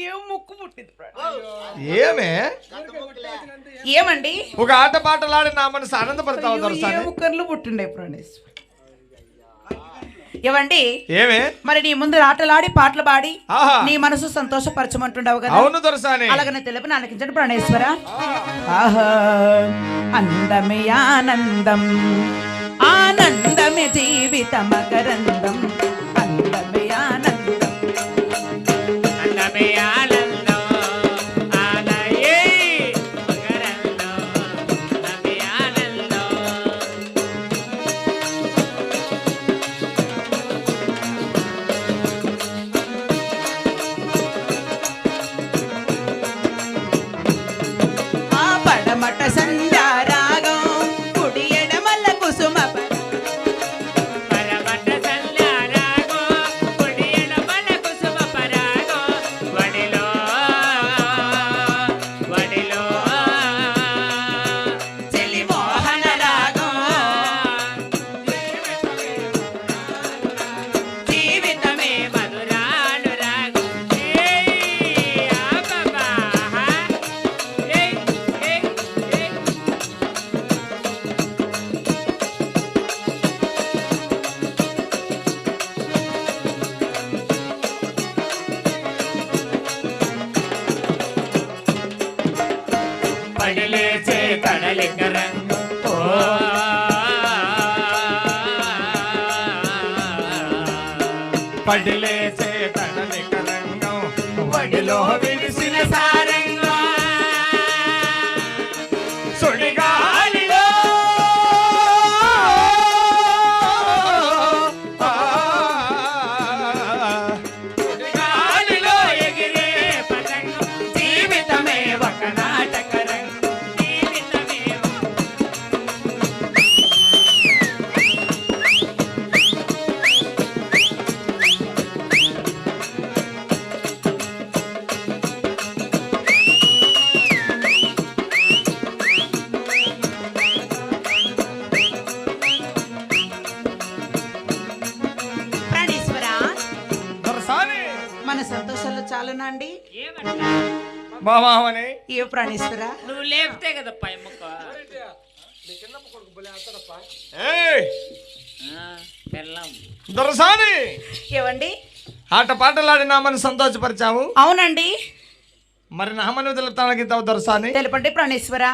ఏం ముక్కు పుట్టింది ఏమే ఏమండి ఒక ఆట పాటలాడి నా మనసు ఆనందపడతావు దొరసాని ముక్కర్లు పుట్టిండే ప్రాణేశ్వర ఏవండి ఏమే మరి నీ ముందు ఆటలాడి పాటలు పాడి ఆహా నీ మనసు సంతోషపరచమంటుండవు కదా అవును దొరసాని అలాగనే తెలుపు నాలకించండి ప్రాణేశ్వర ఆహా అందమే ఆనందం ఆనందమే జీవిత మకరందం అందమే ఆనందం అందమే ఆనందం ఆలయే మకరందం అందమే ఆనందం ఆ పడమట సంధ్యారాగం కుడి ఎడమల కుసుమ పరమట సల్లారాగో కొడియడ బల కుసుమ పరాగో వడిలో వడిలో చెలి మోహన రాగం జీవితమే మధురానురాగం ఏయ్ ఆబబా ఏయ్ ఏయ్ ఏయ్ పడిలేచే కడలిక రంగు ఓ పడిలేసే తనలిక రంగం వడిలో విడిసిన సారంగా సుడిగాలిలో గాలిలో ఎగిరే పతంగం జీవితమే ఒక నాటక రంగం జీవితమే ప్రాణేశ్వర దొరసాని మన సంతోషాలు చాలునండి ఏమంటా మామని ఏ ప్రాణేశ్వర నువ్వు లేపితే కదా పైముక్క ఏయ్ పెళ్ళం దొరసాని ఏవండి ఆట పాటలాడి నా మనసు సంతోషపరిచావు అవునండి మరి నా మనవి తెలుపుతానికి దొరసాని తెలుపండి ప్రాణేశ్వర